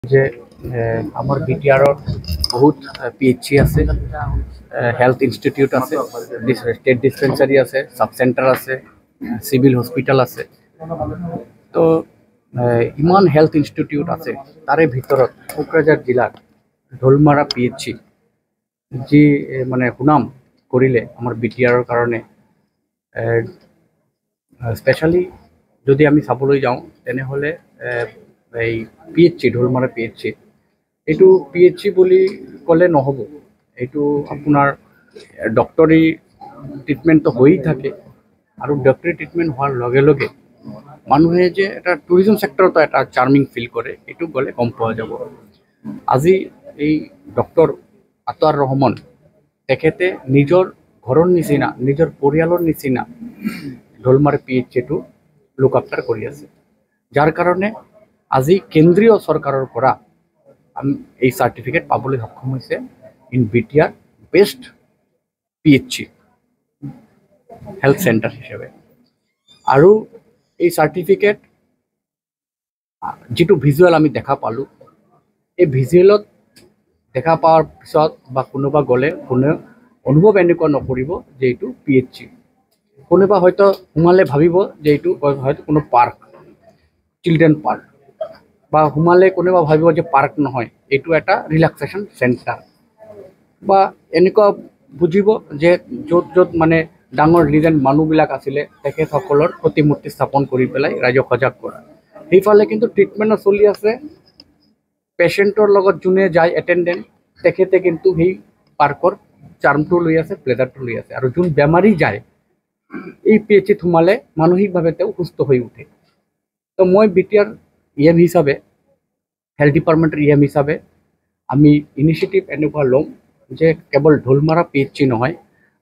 যে আমার বিটিআর বহুত পিএইচসি আছে, হেলথ ইনস্টিটিউট আছে, স্টেট ডিসপেন্সারি আছে, সাব সেন্টার আছে, সিভিল হস্পিটাল আছে। তো ইমান হেলথ ইনস্টিটিউট আছে, তাৰে ভিতৰত কোকৰাঝাৰ জিলাৰ ঢোলমাৰা পিএইচসি যি মানে সুনাম কৰিলে আমাৰ বিটিআৰৰ কাৰণে। স্পেচিয়ালি যদি আমি চাবলৈ যাওঁ তেনেহ'লে এই পিএইচসি ঢোলমাৰা পিএইচসি এইটো পিএইচসি বুলি ক'লে নহ'ব, এইটো আপোনাৰ ডক্টৰী ট্ৰিটমেণ্টটো হৈয়ে থাকে। আৰু ডক্টৰী ট্ৰিটমেণ্ট হোৱাৰ লগে লগে মানুহে যে এটা টুৰিজম ছেক্টৰতো এটা চাৰ্মিং ফিল কৰে, এইটো গ'লে গম পোৱা যাব। আজি এই ডক্টৰ আতৱাৰ ৰহমান তেখেতে নিজৰ ঘৰৰ নিচিনা, নিজৰ পৰিয়ালৰ নিচিনা ঢোলমাৰা পিএইচচিটো লুক আফটাৰ কৰি আছে, যাৰ কাৰণে আজি কেন্দ্ৰীয় চৰকাৰৰ পৰা এই চাৰ্টিফিকেট পাবলৈ সক্ষম হৈছে in BTR best PHC health centre হিচাপে। আৰু এই চাৰ্টিফিকেট যিটো ভিজুৱেল আমি দেখা পালোঁ, এই ভিজুৱেলত দেখা পোৱাৰ পিছত বা কোনোবা গ'লে কোনে অনুভৱ এনেকুৱা নকৰিব যে এইটো পিএইচচি। কোনোবা হয়তো সোমালে ভাবিব যে এইটো হয়তো কোনো পাৰ্ক, চিলড্ৰেন পাৰ্ক, বা সোমালে কোনোবা ভাবিব যে পাৰ্ক নহয়, এইটো এটা ৰিলেক্সেশ্যন চেণ্টাৰ, বা এনেকুৱা বুজিব যে য'ত য'ত মানে ডাঙৰ লিজেণ্ড মানুহবিলাক আছিলে তেখেতসকলৰ প্ৰতিমূৰ্তি স্থাপন কৰি পেলাই ৰাইজক সজাগ কৰা। সেইফালে কিন্তু ট্ৰিটমেণ্টো চলি আছে, পেচেণ্টৰ লগত যোনে যায় এটেণ্ডেণ্ট তেখেতে কিন্তু সেই পাৰ্কৰ চাৰ্মটো লৈ আছে, প্লেজাৰটো লৈ আছে। আৰু যোন বেমাৰী যায় এই পিএইচচিত সোমালে মানসিকভাৱে তেওঁ সুস্থ হৈ উঠে। তো মই বিটিআৰ ইএম হিচাপে, হেল্থ ডিপাৰ্টমেণ্টৰ ইএম হিচাপে আমি ইনিচিয়েটিভ এনেকুৱা ল'ম যে কেৱল ঢোলমাৰা পিএইচচি নহয়,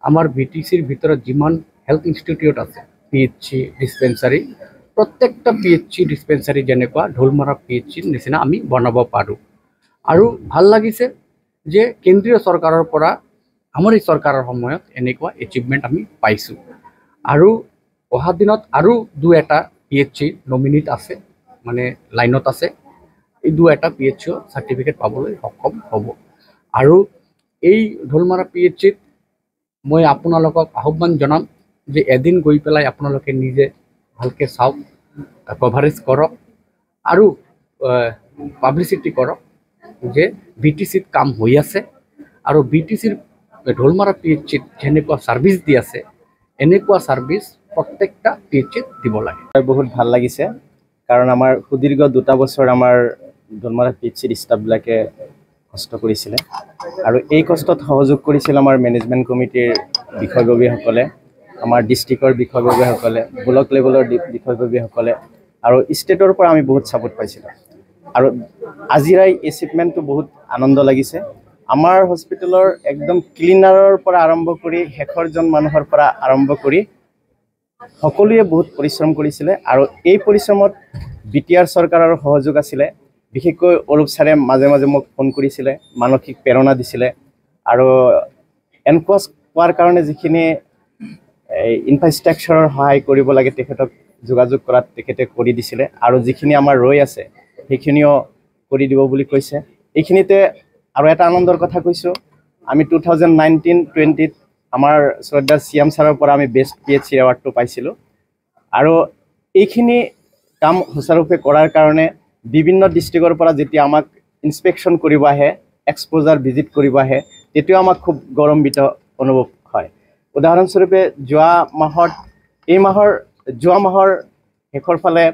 আমাৰ বিটিচিৰ ভিতৰত যিমান হেল্থ ইনষ্টিটিউট আছে, পিএইচচি ডিছপেঞ্চাৰী, প্ৰত্যেকটা পিএইচচি ডিছপেঞ্চাৰী যেনেকুৱা ঢোলমাৰা পিএইচচিৰ নিচিনা আমি বনাব পাৰোঁ। আৰু ভাল লাগিছে যে কেন্দ্ৰীয় চৰকাৰৰ পৰা আমাৰ এই চৰকাৰৰ সময়ত এনেকুৱা এচিভমেণ্ট আমি পাইছোঁ। আৰু অহা দিনত আৰু দুই এটা পিএইচচি নমিনেট আছে, মানে লাইনত আছে, এই দুই এটা পিএইচচিও চাৰ্টিফিকেট পাবলৈ সক্ষম হ'ব। আৰু এই ঢোলমাৰা পিএইচচিত মই আপোনালোকক আহ্বান জনাম যে এদিন গৈ পেলাই আপোনালোকে নিজে ভালকৈ চাওক, কভাৰেজ কৰক আৰু পাব্লিচিটি কৰক যে বিটিচিত কাম হৈ আছে। আৰু বিটিচিৰ ঢোলমাৰা পিএইচচিত যেনেকুৱা ছাৰ্ভিচ দি আছে এনেকুৱা ছাৰ্ভিচ প্ৰত্যেকটা পিএইচচিত দিব লাগে। বহুত ভাল লাগিছে, কাৰণ আমাৰ সুদীৰ্ঘ 2 বছৰ আমাৰ ঢোলমাৰা পিএইচচিৰ ষ্টাফবিলাকে কষ্ট কৰিছিলে, আৰু এই কষ্টত সহযোগ কৰিছিল আমাৰ মেনেজমেণ্ট কমিটিৰ বিষয়ববীয়াসকলে, আমাৰ ডিষ্ট্ৰিক্টৰ বিষয়ববীয়াসকলে, ব্লক লেভেলৰ বিষয়ববীয়াসকলে, আৰু ষ্টেটৰ পৰা আমি বহুত ছাপোৰ্ট পাইছিলোঁ। আৰু আজিৰ এই এচিভমেণ্টটো বহুত আনন্দ লাগিছে। আমাৰ হস্পিটেলৰ একদম ক্লিনাৰৰ পৰা আৰম্ভ কৰি শেষৰজন মানুহৰ পৰা আৰম্ভ কৰি সকলোৱে বহুত পৰিশ্ৰম কৰিছিলে, আৰু এই পৰিশ্ৰমত বিটিআৰ চৰকাৰৰ সহযোগ আছিলে। বিশেষকৈ অৰূপ ছাৰে মাজে মাজে মোক ফোন কৰিছিলে, মানসিক প্ৰেৰণা দিছিলে, আৰু এনকোৱাছ পোৱাৰ কাৰণে যিখিনি ইনফ্ৰাষ্ট্ৰাকচাৰৰ সহায় কৰিব লাগে তেখেতক যোগাযোগ কৰাত তেখেতে কৰি দিছিলে, আৰু যিখিনি আমাৰ ৰৈ আছে সেইখিনিও কৰি দিব বুলি কৈছে। এইখিনিতে আৰু এটা আনন্দৰ কথা কৈছোঁ, আমি 2019-20 আমাৰ শ্ৰদ্ধা CM ছাৰৰ পৰা আমি বেষ্ট পিএইচচি এৱাৰ্ডটো পাইছিলোঁ। আৰু এইখিনি কাম সুচাৰুৰূপে কৰাৰ কাৰণে বিভিন্ন ডিষ্ট্ৰিক্টৰ পৰা যেতিয়া আমাক ইনস্পেকশ্যন কৰিব আহে, এক্সপ'জাৰ ভিজিট কৰিব আহে, তেতিয়াও আমাক খুব গৌৰৱান্বিত অনুভৱ হয়। উদাহৰণস্বৰূপে যোৱা মাহৰ শেষৰ ফালে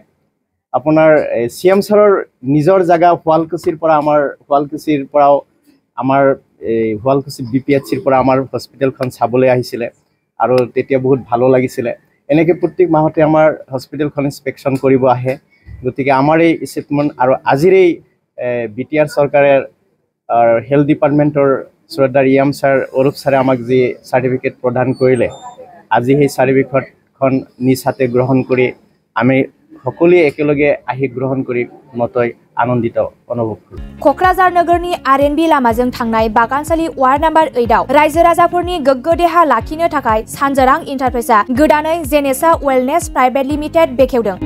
আপোনাৰ CM ছাৰৰ নিজৰ জেগা শুৱালকুছিৰ পৰাও আমাৰ শুৱালকুছি BPHCৰ পৰা আমাৰ হস্পিটেলখন চাবলৈ আহিছিলে, আৰু তেতিয়া বহুত ভালো লাগিছিলে। এনেকৈ প্ৰত্যেক মাহতে আমাৰ হস্পিটেলখন ইনস্পেকশ্যন কৰিব আহে। গতিকে আমাৰ এই এচিভমেণ্ট আৰু আজিৰ এই বিটিআৰ চৰকাৰৰ হেল্থ ডিপাৰ্টমেণ্টৰ শ্ৰদ্ধাৰ EM ছাৰ অৰূপ ছাৰে আমাক যি চাৰ্টিফিকেট প্ৰদান কৰিলে, আজি সেই চাৰ্টিফিকেটখন নিজ হাতে গ্ৰহণ কৰি আমি সকলোৱে একেলগে আহি গ্ৰহণ কৰি নতৈ आनन्दित अनुभव कक्राझार नगरनि RNB लामाजों थांनाय बागानसालि वार्ड नम्बर 8 आव रायजो राजाफोरनि गोग्गो देहा लाखिनो थाखाय सानजारां इन्टारप्राइजआ गोदानै जेनेसा वेलनेस प्राइभेट लिमिटेड बेखेवदों।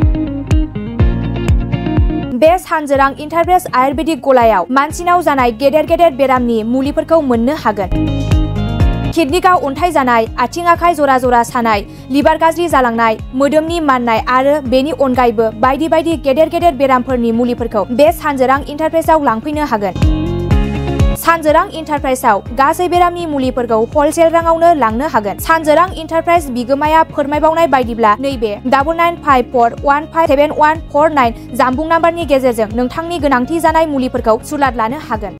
बे सानजोरां इन्टारप्राइज आयुर्वेदिक गलायाव मानसिनाव जानाय गेदेर गेदेर बेरामनि मुलिफोरखौ मोननो हागोन। किडनिकआव अन्थाइ जानाय, आथिं आखाइ जरा जरा सानाय, लिभार गाज्रि जालांनाय, मोदोमनि माननाय आरो बेनि अनगायैबो बायदि बायदि गेदेर गेदेर बेरामफोरनि मुलिफोरखौ बे सानजोरां इन्टारप्राइजआव लांफैनो हागोन। सानजोरां इन्टारप्राइजआव गासै बेरामनि मुलिफोरखौ हलसेल राङावनो लांनो हागोन। सानजोरां इन्टारप्राइज बिगोमाया फोरमायबावनाय बायदिब्ला नैबे 9954157149 जानबुं नाम्बारनि गेजेरजों नोंथांनि गोनांथि जानाय मुलिफोरखौ सुलाद लानो हागोन।